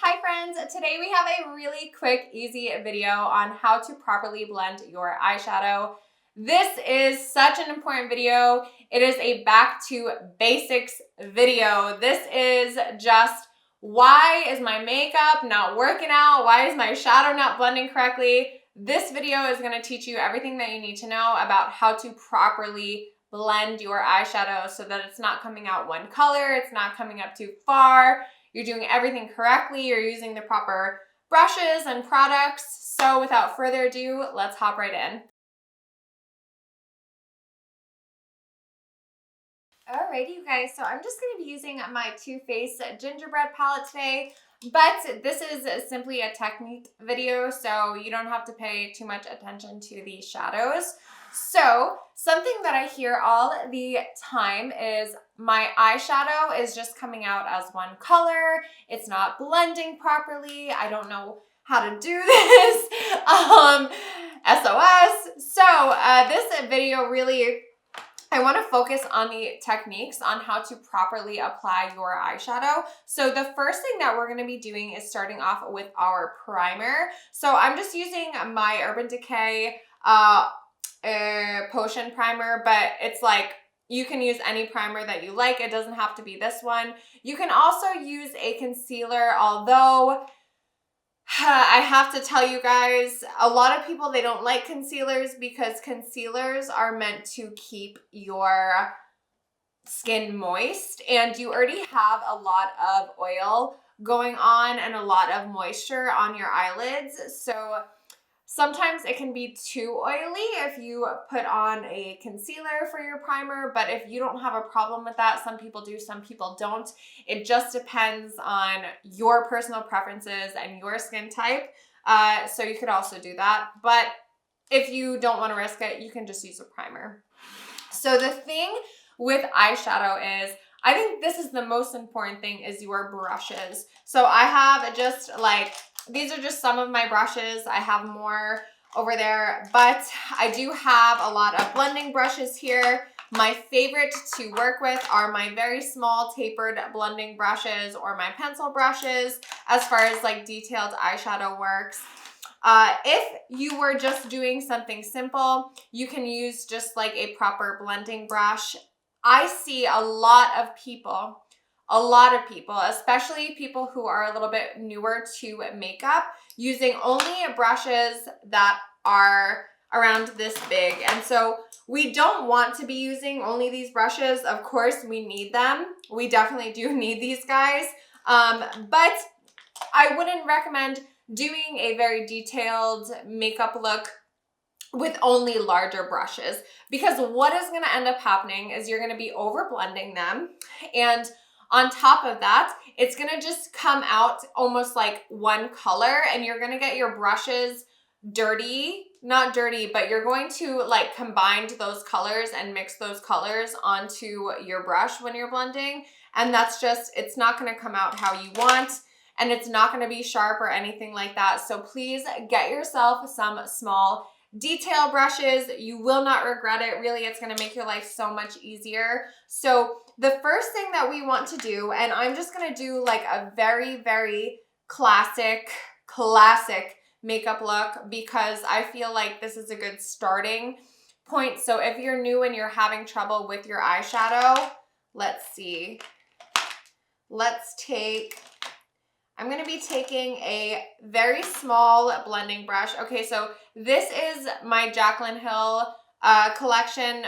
Hi friends! Today we have a really quick, easy video on how to properly blend your eyeshadow. This is such an important video. It is a back to basics video. This is just why is my makeup not working out? Why is my shadow not blending correctly? This video is going to teach you everything that you need to know about how to properly blend your eyeshadow so that it's not coming out one color, it's not coming up too far. You're doing everything correctly, you're using the proper brushes and products. So without further ado, let's hop right in. Alrighty, you guys, so I'm just going to be using my Too Faced gingerbread palette today, but this is simply a technique video, so you don't have to pay too much attention to the shadows. So something that I hear all the time is my eyeshadow is just coming out as one color. It's not blending properly. I don't know how to do this. SOS. So this video really, I want to focus on the techniques on how to properly apply your eyeshadow. So the first thing that we're going to be doing is starting off with our primer. So I'm just using my Urban Decay potion primer, but it's like you can use any primer that you like. It doesn't have to be this one. You can also use a concealer, although I have to tell you guys, a lot of people, they don't like concealers because concealers are meant to keep your skin moist, and you already have a lot of oil going on and a lot of moisture on your eyelids. So sometimes it can be too oily if you put on a concealer for your primer, but if you don't have a problem with that, some people do, some people don't. It just depends on your personal preferences and your skin type. So you could also do that, but if you don't want to risk it, you can just use a primer. So the thing with eyeshadow is, I think this is the most important thing, is your brushes. So I have just like, these are just some of my brushes. I have more over there, but I do have a lot of blending brushes here. My favorite to work with are my very small tapered blending brushes or my pencil brushes as far as like detailed eyeshadow works. If you were just doing something simple, you can use just like a proper blending brush. I see a lot of people, especially people who are a little bit newer to makeup, using only brushes that are around this big. And so we don't want to be using only these brushes. Of course, we need them. We definitely do need these guys. But I wouldn't recommend doing a very detailed makeup look with only larger brushes, because what is going to end up happening is you're going to be over blending them, and on top of that, it's going to just come out almost like one color, and you're going to get your brushes dirty. Not dirty, but you're going to like combine those colors and mix those colors onto your brush when you're blending, and that's just, it's not going to come out how you want, and it's not going to be sharp or anything like that. So please get yourself some small detail brushes. You will not regret it. Really, it's going to make your life so much easier. So the first thing that we want to do, and I'm just going to do like a very, very classic makeup look, because I feel like this is a good starting point. So if you're new and you're having trouble with your eyeshadow, let's see. I'm going to be taking a very small blending brush. Okay, so this is my Jaclyn Hill collection.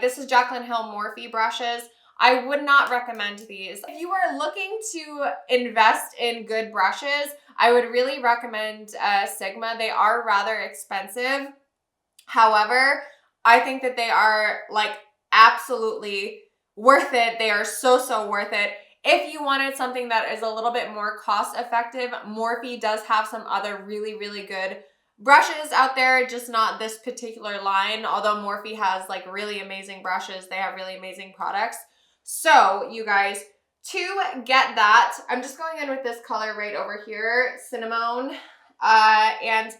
This is Jaclyn Hill Morphe brushes. I would not recommend these. If you are looking to invest in good brushes, I would really recommend Sigma. They are rather expensive. However, I think that they are like absolutely worth it. They are so worth it. If you wanted something that is a little bit more cost effective, Morphe does have some other really good brushes out there, just not this particular line. Although Morphe has like really amazing brushes, they have really amazing products. So you guys, to get that, I'm just going in with this color right over here, Cinnamon, and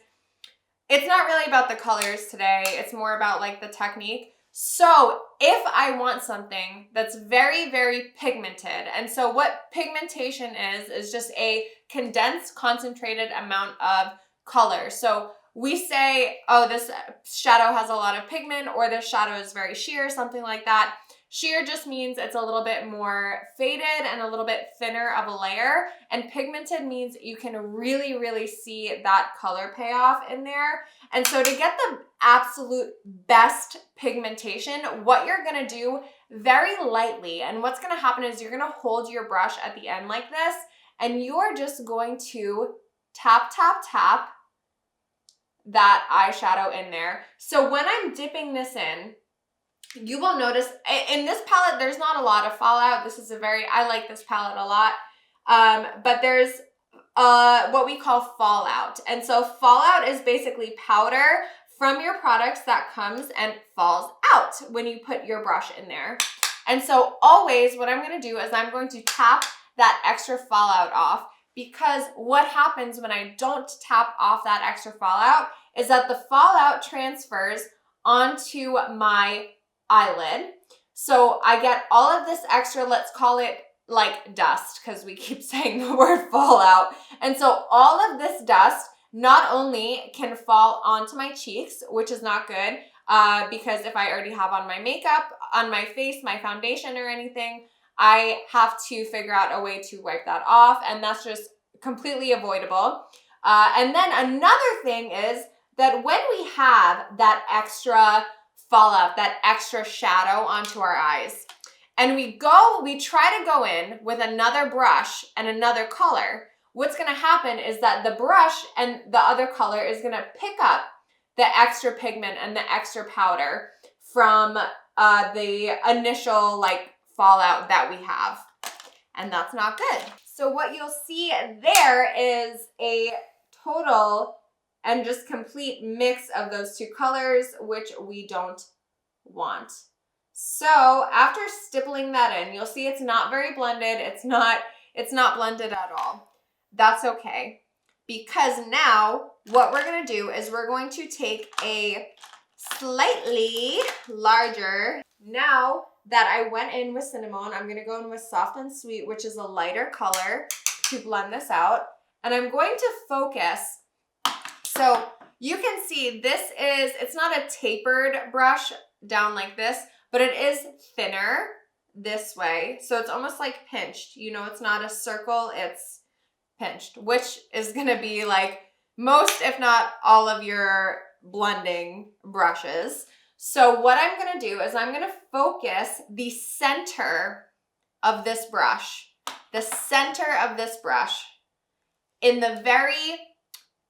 it's not really about the colors today. It's more about like the technique. So if I want something that's very, very pigmented, and so what pigmentation is just a condensed, concentrated amount of color. So we say, oh, this shadow has a lot of pigment, or this shadow is very sheer, something like that. Sheer just means it's a little bit more faded and a little bit thinner of a layer. And pigmented means you can really, really see that color payoff in there. And so to get the absolute best pigmentation, what you're gonna do very lightly, and what's gonna happen is you're gonna hold your brush at the end like this, and you're just going to tap, tap, tap that eyeshadow in there. So when I'm dipping this in, you will notice in this palette, there's not a lot of fallout. This is I like this palette a lot. But there's what we call fallout. And so fallout is basically powder from your products that comes and falls out when you put your brush in there. And so always what I'm going to do is I'm going to tap that extra fallout off, because what happens when I don't tap off that extra fallout is that the fallout transfers onto my eyelid. So I get all of this extra, let's call it like dust, because we keep saying the word fallout. And so all of this dust not only can fall onto my cheeks, which is not good, because if I already have on my makeup, on my face, my foundation or anything, I have to figure out a way to wipe that off, and that's just completely avoidable. And then another thing is that when we have that extra fallout, that extra shadow onto our eyes, and we try to go in with another brush and another color, what's gonna happen is that the brush and the other color is gonna pick up the extra pigment and the extra powder from the initial like fallout that we have. And that's not good. So what you'll see there is a total and just complete mix of those two colors, which we don't want. So after stippling that in, you'll see it's not very blended. It's not blended at all. That's okay, because now what we're gonna do is we're going to take a slightly larger, now that I went in with cinnamon, I'm gonna go in with Soft and Sweet, which is a lighter color, to blend this out. And I'm going to focus. So you can see it's not a tapered brush down like this, but it is thinner this way. So it's almost like pinched. You know, it's not a circle, it's pinched, which is gonna be like most, if not all of your blending brushes. So what I'm gonna do is I'm gonna focus the center of this brush, in the very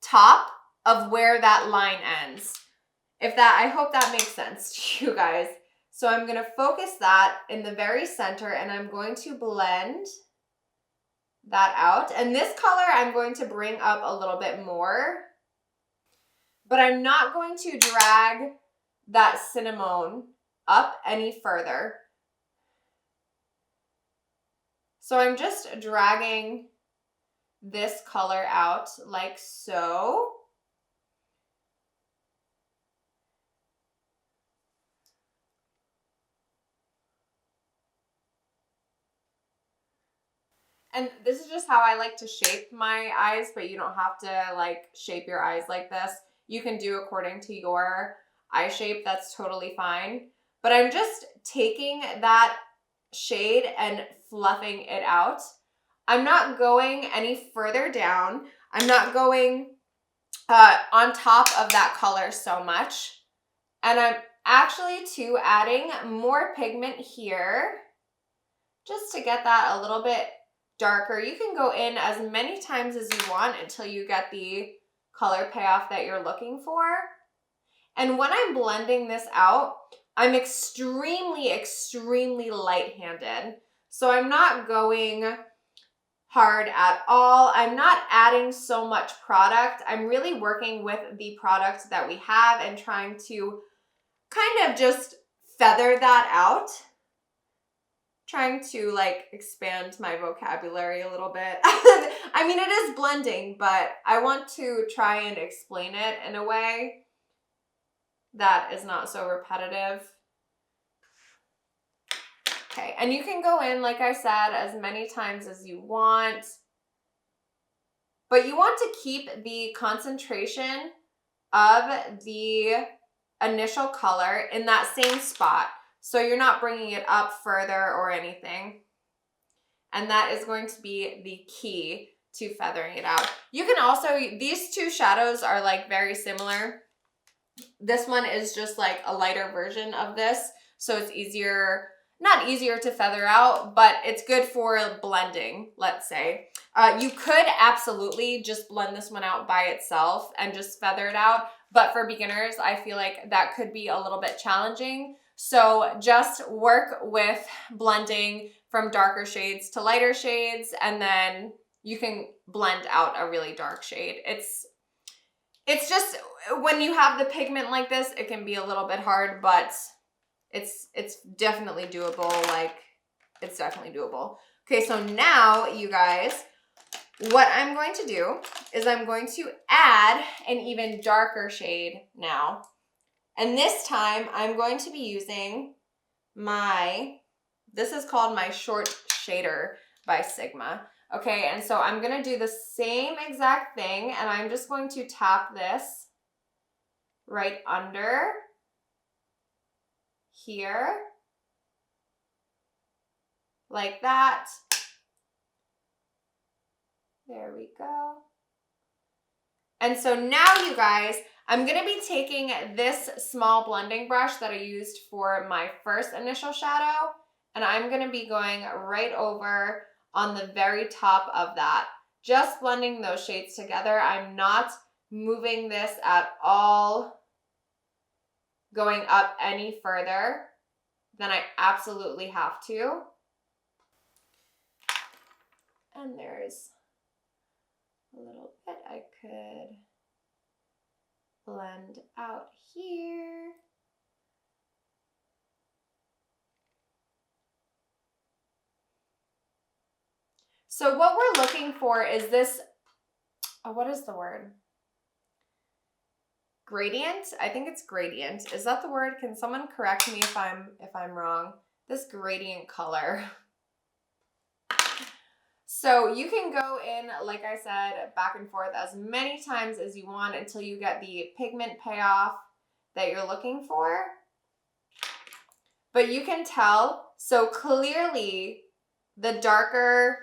top of where that line ends. I hope that makes sense to you guys. So I'm gonna focus that in the very center, and I'm going to blend that out. And this color I'm going to bring up a little bit more, but I'm not going to drag that cinnamon up any further. So I'm just dragging this color out like so. And this is just how I like to shape my eyes, but you don't have to like shape your eyes like this. You can do according to your eye shape. That's totally fine. But I'm just taking that shade and fluffing it out. I'm not going any further down. I'm not going on top of that color so much. And I'm actually too adding more pigment here just to get that a little bit darker. You can go in as many times as you want until you get the color payoff that you're looking for. And when I'm blending this out, I'm extremely, extremely light-handed. So I'm not going hard at all. I'm not adding so much product. I'm really working with the product that we have and trying to kind of just feather that out. Trying to like expand my vocabulary a little bit. I mean, it is blending, but I want to try and explain it in a way that is not so repetitive. Okay, and you can go in, like I said, as many times as you want, but you want to keep the concentration of the initial color in that same spot. So you're not bringing it up further or anything. And that is going to be the key to feathering it out. You can also, these two shadows are like very similar. This one is just like a lighter version of this. So it's easier, not easier to feather out, but it's good for blending, let's say. You could absolutely just blend this one out by itself and just feather it out. But for beginners, I feel like that could be a little bit challenging. So just work with blending from darker shades to lighter shades, and then you can blend out a really dark shade. It's just, when you have the pigment like this, it can be a little bit hard, but it's definitely doable. Like, it's definitely doable. Okay, so now, you guys, what I'm going to do is I'm going to add an even darker shade now. And this time, I'm going to be using this is called my Short Shader by Sigma. Okay, and so I'm gonna do the same exact thing, and I'm just going to tap this right under here, like that. There we go. And so now, you guys, I'm gonna be taking this small blending brush that I used for my first initial shadow, and I'm gonna be going right over on the very top of that, just blending those shades together. I'm not moving this at all, going up any further than I absolutely have to. And there's a little bit I could blend out here. So what we're looking for is this, what is the word? Gradient? I think it's gradient. Is that the word? Can someone correct me if I'm wrong? This gradient color. So you can go in, like I said, back and forth as many times as you want until you get the pigment payoff that you're looking for. But you can tell, so clearly the darker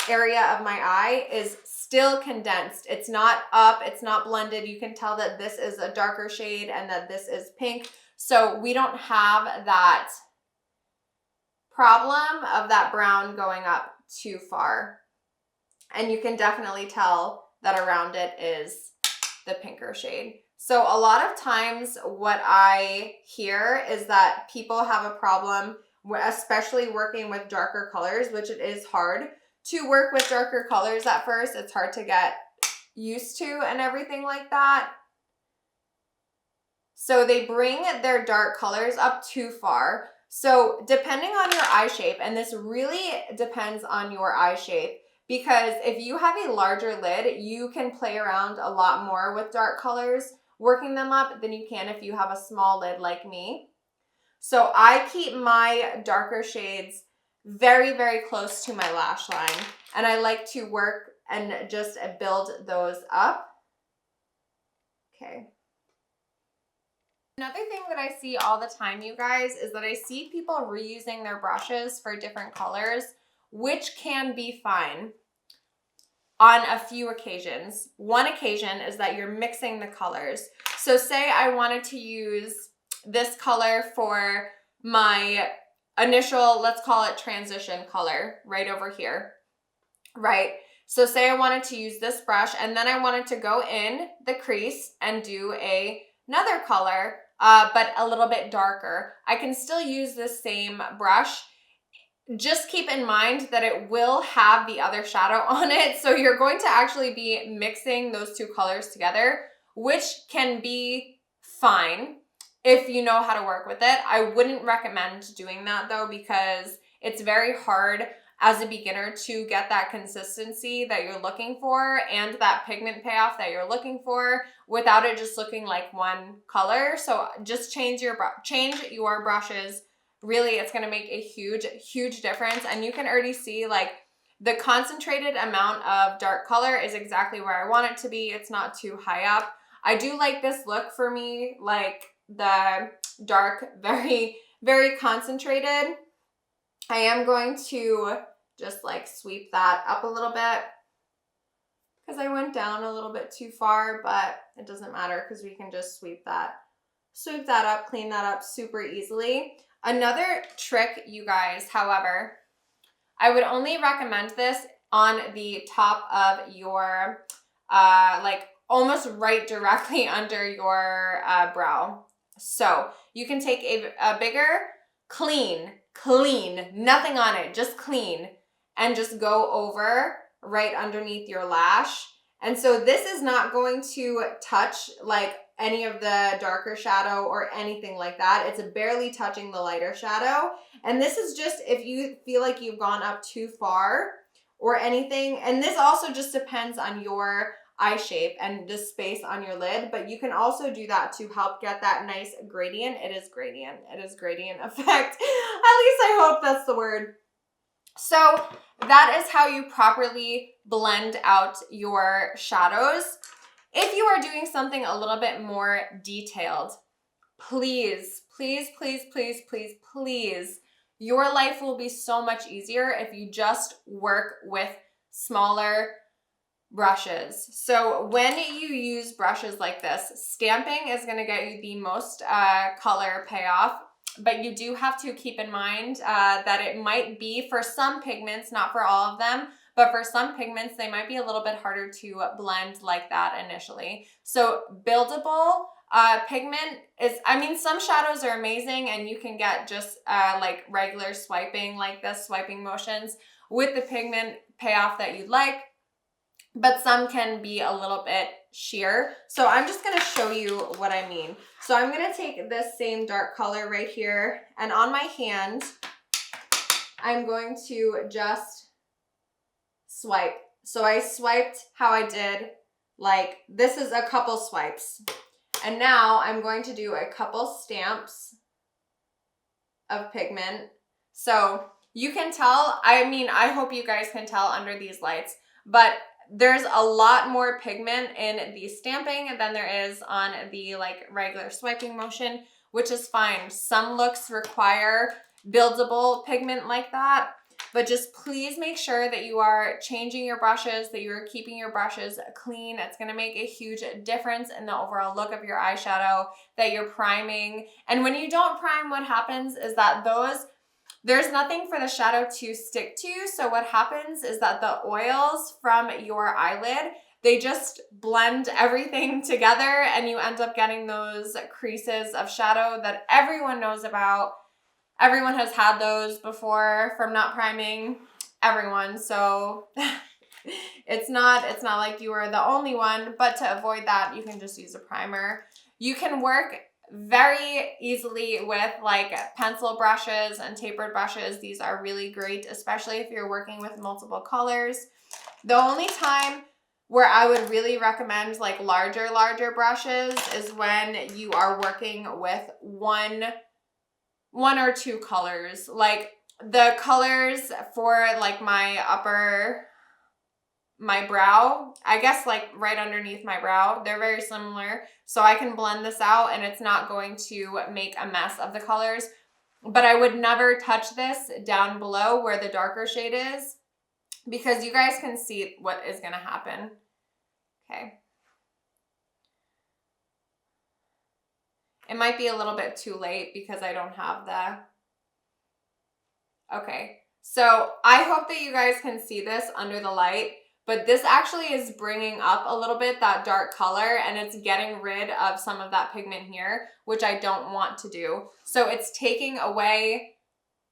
area of my eye is still condensed. It's not up, it's not blended. You can tell that this is a darker shade and that this is pink. So we don't have that problem of that brown going up too far. And you can definitely tell that around it is the pinker shade. So a lot of times what I hear is that people have a problem, especially working with darker colors, which it is hard to work with darker colors at first. It's hard to get used to and everything like that. So they bring their dark colors up too far. So depending on your eye shape, and this really depends on your eye shape, because if you have a larger lid, you can play around a lot more with dark colors, working them up, than you can if you have a small lid like me. So I keep my darker shades very, very close to my lash line, and I like to work and just build those up. Okay. Another thing that I see all the time, you guys, is that I see people reusing their brushes for different colors, which can be fine on a few occasions. One occasion is that you're mixing the colors. So say I wanted to use this color for my initial, let's call it transition color, right over here, right? So say I wanted to use this brush, and then I wanted to go in the crease and do another color, but a little bit darker. I can still use this same brush. Just keep in mind that it will have the other shadow on it. So you're going to actually be mixing those two colors together, which can be fine if you know how to work with it. I wouldn't recommend doing that though, because it's very hard as a beginner to get that consistency that you're looking for and that pigment payoff that you're looking for without it just looking like one color. So just change your brushes really it's gonna make a huge, huge difference. And you can already see like the concentrated amount of dark color is exactly where I want it to be. It's not too high up. I do like this look for me, like the dark, very, very concentrated. I am going to just like sweep that up a little bit because I went down a little bit too far, but it doesn't matter because we can just sweep that up, clean that up super easily. Another trick, you guys, however, I would only recommend this on the top of your, like almost right directly under your brow. So you can take a bigger, clean, nothing on it, just clean, and just go over right underneath your lash. And so this is not going to touch like any of the darker shadow or anything like that. It's barely touching the lighter shadow. And this is just if you feel like you've gone up too far or anything. And this also just depends on your eye shape and the space on your lid, but you can also do that to help get that nice gradient. It is gradient effect. At least I hope that's the word. So that is how you properly blend out your shadows. If you are doing something a little bit more detailed, please, please, please, please, please, please, your life will be so much easier if you just work with smaller brushes. So when you use brushes like this, stamping is going to get you the most color payoff, but you do have to keep in mind that it might be for some pigments, not for all of them, but for some pigments, they might be a little bit harder to blend like that initially. So buildable pigment is, I mean, some shadows are amazing and you can get just like regular swiping like this, swiping motions with the pigment payoff that you'd like, but some can be a little bit sheer. So I'm just gonna show you what I mean. So I'm gonna take this same dark color right here, and on my hand, I'm going to just swipe. So I swiped how I did, like this is a couple swipes. And now I'm going to do a couple stamps of pigment. So you can tell, I mean, I hope you guys can tell under these lights, but there's a lot more pigment in the stamping than there is on the like regular swiping motion, which is fine. Some looks require buildable pigment like that, but just please make sure that you are changing your brushes, that you are keeping your brushes clean. It's gonna make a huge difference in the overall look of your eyeshadow, that you're priming. And when you don't prime, what happens is that there's nothing for the shadow to stick to. So what happens is that the oils from your eyelid, they just blend everything together and you end up getting those creases of shadow that everyone knows about. Everyone has had those before from not priming, everyone. So it's not like you are the only one, but to avoid that, you can just use a primer. You can work very easily with like pencil brushes and tapered brushes. These are really great, especially if you're working with multiple colors. The only time where I would really recommend like larger brushes is when you are working with one or two colors. Like the colors for like my brow, I guess like right underneath my brow, they're very similar. So I can blend this out and it's not going to make a mess of the colors. But I would never touch this down below where the darker shade is, because you guys can see what is gonna happen. Okay. It might be a little bit too late because I don't have okay. So I hope that you guys can see this under the light. But this actually is bringing up a little bit that dark color and it's getting rid of some of that pigment here, which I don't want to do. So it's taking away,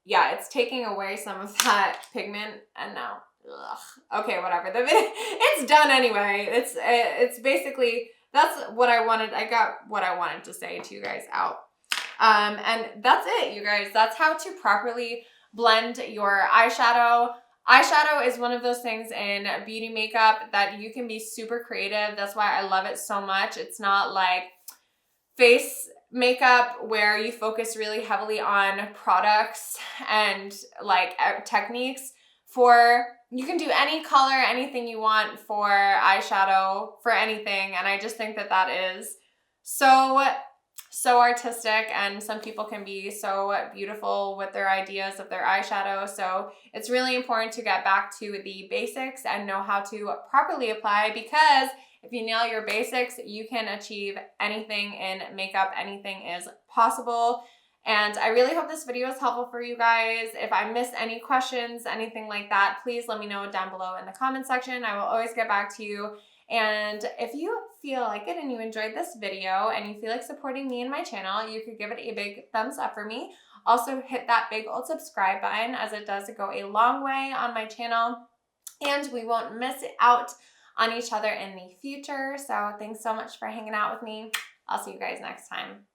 yeah, it's taking away some of that pigment and now, okay, whatever. It's done anyway. It's basically, that's what I wanted. I got what I wanted to say to you guys out. And that's it, you guys. That's how to properly blend your eyeshadow. Eyeshadow is one of those things in beauty makeup that you can be super creative. That's why I love it so much. It's not like face makeup where you focus really heavily on products and like techniques. You can do any color, anything you want for eyeshadow, for anything. And I just think that that is so artistic, and some people can be so beautiful with their ideas of their eyeshadow. So it's really important to get back to the basics and know how to properly apply, because if you nail your basics, you can achieve anything in makeup. Anything is possible. And I really hope this video is helpful for you guys. If I missed any questions, anything like that, please let me know down below in the comment section. I will always get back to you. And if you feel like it and you enjoyed this video and you feel like supporting me and my channel, you could give it a big thumbs up for me. Also hit that big old subscribe button, as it does go a long way on my channel, and we won't miss out on each other in the future. So thanks so much for hanging out with me. I'll see you guys next time.